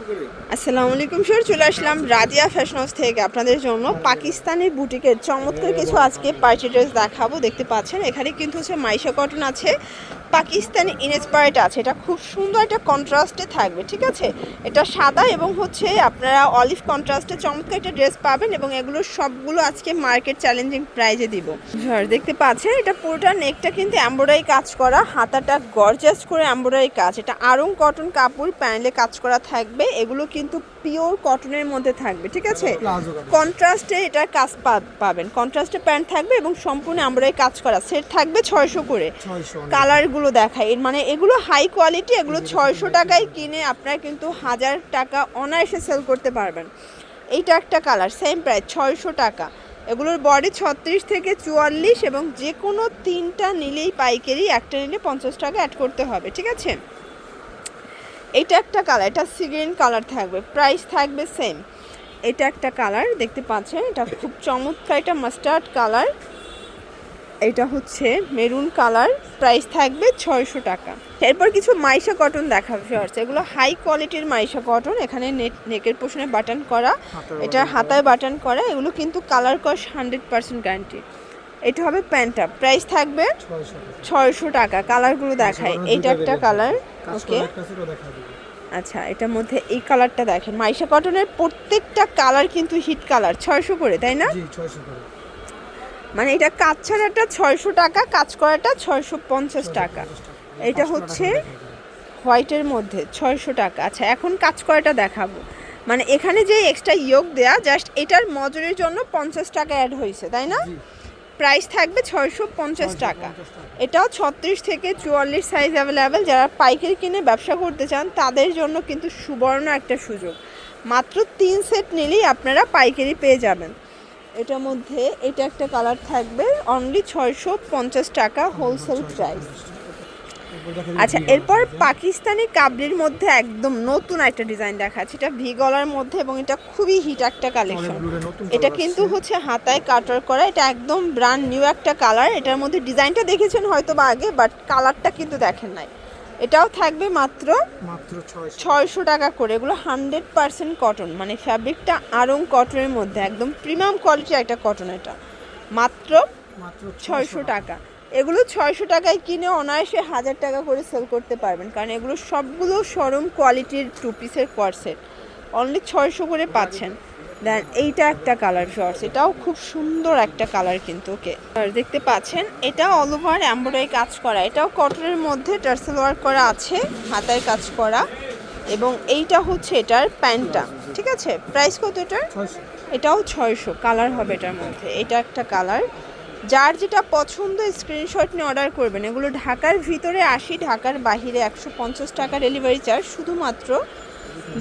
আসসালামু আলাইকুম স্যার, চলে আসলাম রাজিয়া ফ্যাশন হাউস থেকে আপনাদের জন্য পাকিস্তানি বুটিকের চমৎকার কিছু আজকে পার্টি ড্রেস দেখাবো। দেখতে পাচ্ছেন এখানে কিন্তু হচ্ছে মাইশা কটন আছে, পাকিস্তানি ইনস্পায়ার্ড আছে। এটা খুব সুন্দর একটা কন্ট্রাস্টে থাকবে, ঠিক আছে। এটা সাদা এবং হচ্ছে আপনারা অলিভ কন্ট্রাস্টে চমৎকার একটা ড্রেস পাবেন এবং এগুলো সবগুলো আজকে মার্কেট চ্যালেঞ্জিং প্রাইজে দিব। দেখতে পাচ্ছেন এটা পুরোটা নেকটা কিন্তু এমব্রয়ডারি কাজ করা, হাতাটা গর্জাস করে এমব্রয়ডারি কাজ। এটা আরং কটন কাপড় প্যানেলে কাজ করা থাকবে। এগুলো কিন্তু পিওর কটনের মধ্যে থাকবে, ঠিক আছে। কন্ট্রাস্টে এটার কাজ পাবেন, কন্ট্রাস্টে প্যান্ট থাকবে এবং সম্পূর্ণ এমব্রয়ডারি কাজ করা। সেট থাকবে 600 করে। কালারগুলো দেখায়, মানে এগুলো হাই কোয়ালিটি, এগুলো 600 টাকায় কিনে আপনারা কিন্তু 1000 টাকা অনায়াসে সেল করতে পারবেন। এইটা একটা কালার, সেম প্রাইস 600 টাকা। এগুলোর বডি 36 থেকে 44 এবং যে কোনো তিনটা নিলেই পাইকারি, একটা নিলে 50 টাকা অ্যাড করতে হবে, ঠিক আছে। এটা একটা কালার, এটা সি গ্রিন কালার থাকবে, প্রাইস থাকবে সেম। এটা একটা কালার দেখতে পাচ্ছেন, এটা খুব চমৎকার, এটা মাস্টার্ড কালার। এটা হচ্ছে মেরুন কালার, প্রাইস থাকবে 600 টাকা। এরপর কিছু মাইশা কটন দেখাবে ভিউয়ার্স, এগুলো হাই কোয়ালিটির মাইশা কটন। এখানে নেকের পোর্শনে বাটন করা, এটা হাতায় বাটন করা। এগুলো কিন্তু কালার কস 100% গ্যারান্টি। এটা হবে প্যান্টটা, প্রাইস থাকবে 600 টাকা। কালারগুলো দেখায়, এইটা একটা কালার, ওকে। আচ্ছা, এটার মধ্যে এই কালারটা দেখেন, মাইশা কটনের প্রত্যেকটা কালার কিন্তু হিট কালার। 600 করে, তাই না? মানে এটা কাজ ছাড়াটা 600 টাকা, কাজ করাটা 650 টাকা। এটা হচ্ছে হোয়াইটের মধ্যে 600 টাকা। আচ্ছা, এখন কাজ করাটা দেখাবো। মানে এখানে যে এক্সট্রা ইয়োগ দেয়া, জাস্ট এটার মজুরির জন্য 50 টাকা অ্যাড হয়েছে, তাই না? প্রাইস থাকবে 650 টাকা। এটাও 36 থেকে 44 সাইজ অ্যাভেলেবেল। যারা পাইকারি কিনে ব্যবসা করতে চান তাদের জন্য কিন্তু সুবর্ণ একটা সুযোগ। মাত্র 3 সেট নিলেই আপনারা পাইকারি পেয়ে যাবেন। এটার মধ্যে এটা একটা কালার থাকবে, অনলি 650 টাকা হোলসেল প্রাইস। আচ্ছা, এরপর পাকিস্তানি কাবলির মধ্যে একদম নতুন একটা ডিজাইন দেখাচ্ছে। এটা ভি গলার মধ্যে এবং এটা খুবই হিট একটা কালেকশন। এটা কিন্তু হচ্ছে হাতায় কাটার করা, এটা একদম ব্র্যান্ড নিউ একটা কালার। এটার মধ্যে ডিজাইনটা দেখেছেন হয়তো বা আগে, বাট কালারটা কিন্তু দেখেন নাই। এটাও থাকবে মাত্র 600 টাকা করে। এগুলো 100% কটন, মানে ফ্যাব্রিকটা আরং কটনের মধ্যে একদম প্রিমিয়াম কোয়ালিটির একটা কটন। এটা মাত্র 600 টাকা। এগুলো 600 টাকায় কিনে অনায়াসে 1000 টাকা করে সেল করতে পারবেন, কারণ এগুলো সবগুলো শোরুম কোয়ালিটির 2 পিসের কোয়ারসেট। অনলি 600 করে পাচ্ছেন। দেন এইটা একটা কালার শর্টস, এটাও খুব সুন্দর একটা কালার কিন্তু, ওকে। আর দেখতে পাচ্ছেন এটা অল ওভার এমব্রয়ডারি কাজ করা, এটাও কটনের মধ্যে টার্সেল ওয়ার্ক করা আছে, হাতায় কাজ করা। এবং এইটা হচ্ছে এটার প্যান্টটা, ঠিক আছে। প্রাইস কত এটার? এটাও 600। কালার হবে এটার মধ্যে, এটা একটা কালার। যার যেটা পছন্দ স্ক্রিনশট নিয়ে অর্ডার করবেন। এগুলো ঢাকার ভিতরে 80, ঢাকার বাহিরে 150 টাকা ডেলিভারি চার্জ। শুধুমাত্র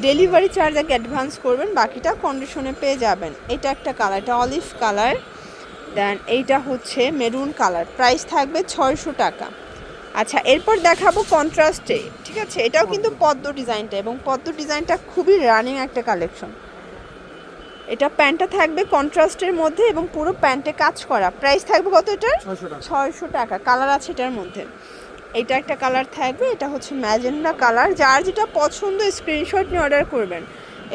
ডেলিভারি চার্জ আগে অ্যাডভান্স করবেন, বাকিটা কন্ডিশনে পেয়ে যাবেন। এটা একটা কালার, এটা অলিভ কালার। দেন এইটা হচ্ছে মেরুন কালার, প্রাইস থাকবে 600 টাকা। আচ্ছা, এরপর দেখাবো কন্ট্রাস্টে, ঠিক আছে। এটাও কিন্তু পদ্ম ডিজাইনটা, এবং পদ্ম ডিজাইনটা খুবই রানিং একটা কালেকশন। এটা প্যান্টটা থাকবে কন্ট্রাস্টের মধ্যে এবং পুরো প্যান্টে কাজ করা। প্রাইস থাকবে কত এটার? 600 টাকা। কালার আছে এটার মধ্যে, এটা একটা কালার থাকবে, এটা হচ্ছে ম্যাজেন্ডা কালার। যার যেটা পছন্দ স্ক্রিনশট নিয়ে অর্ডার করবেন।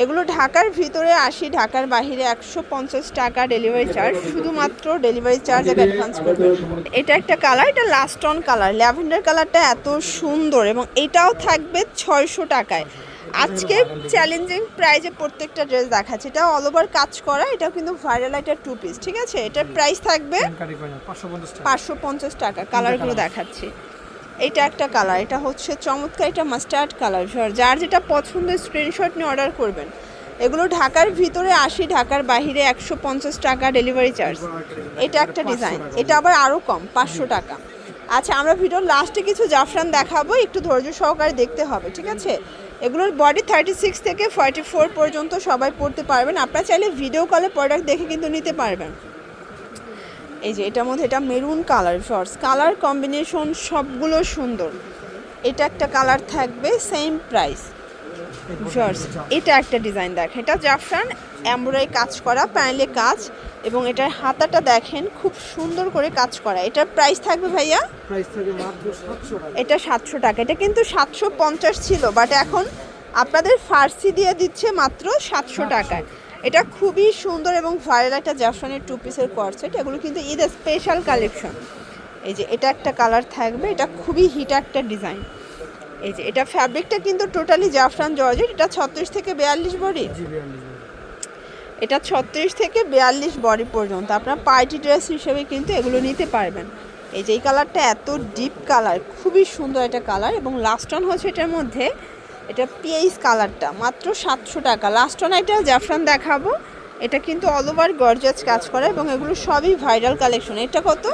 এগুলো ঢাকার ভিতরে 80, ঢাকার বাইরে 150 টাকা ডেলিভারি চার্জ। শুধুমাত্র ডেলিভারি চার্জ আগে অ্যাডভান্স করবেন। এটা একটা কালার, এটা লাস্ট অন কালার, ল্যাভেন্ডার কালারটা এত সুন্দর, এবং এটাও থাকবে 600 টাকায়। আজকে চ্যালেঞ্জিং প্রাইজে প্রত্যেকটা ড্রেস দেখাচ্ছে। এটা অল ওভার কাজ করা, এটাও কিন্তু ভাইরাল একটা 2 পিস, ঠিক আছে। এটার প্রাইস থাকবে 550 টাকা। কালারগুলো দেখাচ্ছি। এটা একটা কালার, এটা হচ্ছে চমৎকার, এটা মাস্টার্ড কালার। যার যেটা পছন্দ স্ক্রিনশট নিয়ে অর্ডার করবেন। এগুলো ঢাকার ভিতরে 80, ঢাকার বাইরে 150 টাকা ডেলিভারি চার্জ। এটা একটা ডিজাইন, এটা আবার আরও কম, 500 টাকা। আচ্ছা, আমরা ভিডিওর লাস্টে কিছু জাফরান দেখাবো, একটু ধৈর্য সহকারে দেখতে হবে, ঠিক আছে। এগুলোর বডি 36 থেকে 44 পর্যন্ত সবাই পরতে পারবেন। আপনারা চাইলে ভিডিও কলে প্রোডাক্ট দেখে কিন্তু নিতে পারবেন। এই যে এটার মধ্যে, এটা maroon colour, shorts colour combination সবগুলো সুন্দর। এটা একটা কালার থাকবে, সেম প্রাইস। শর্টস এটা একটা ডিজাইন দেখেন, এটা জাফরান এমব্রয়ডারি কাজ করা, প্যানেলে কাজ, এবং এটার হাতাটা দেখেন খুব সুন্দর করে কাজ করা। এটার প্রাইস থাকবে ভাইয়া? প্রাইস থাকবে মাত্র 700 টাকা। এটা 700 টাকা। এটা কিন্তু 750 ছিল, বাট এখন আপনাদের ফার্সি দিয়ে দিচ্ছে মাত্র 700 টাকায়। এটা খুবই সুন্দর এবং ভাইরাল একটা জাফরানের টু পিসের কর্সেট, এগুলো কিন্তু ঈদের স্পেশাল কালেকশন। এই যে এটা একটা কালার থাকবে, এটা খুবই হিট একটা ডিজাইন। এই যে এটা ফ্যাব্রিকটা কিন্তু টোটালি জাফরান জর্জেট। এটা 36 থেকে 42 বডি, এটা 36 থেকে 42 বডি পর্যন্ত আপনার পার্টি ড্রেস হিসেবে কিন্তু এগুলো নিতে পারবেন। এই যে এই কালারটা এত ডিপ কালার, খুবই সুন্দর একটা কালার। এবং লাস্ট অন হচ্ছে এটার মধ্যে, এটা পিএইচ কালারটা মাত্র 700 টাকা। লাস্ট অন একটা জাফরান দেখাবো, এটা কিন্তু অল ওভার গর্জিয়াস কাজ করা এবং এগুলো সবই ভাইরাল কালেকশন। এটা কত?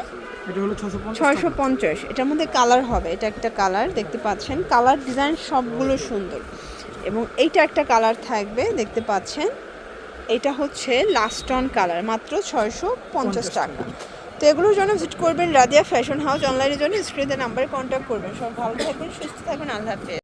এটা হলো 650। এটার মধ্যে কালার হবে, এটা একটা কালার দেখতে পাচ্ছেন, কালার ডিজাইন সবগুলো সুন্দর। এবং এইটা একটা কালার থাকবে দেখতে পাচ্ছেন, এটা হচ্ছে লাস্ট অন কালার, মাত্র 650 টাকা। তো এগুলোর জন্য ভিজিট করবেন রাদিয়া ফ্যাশন হাউস। অনলাইনের জন্য স্ক্রিনে নাম্বারে কন্ট্যাক্ট করবেন। সব ভালো থাকবেন, সুস্থ থাকবেন, আল্লাহ হাফেজ।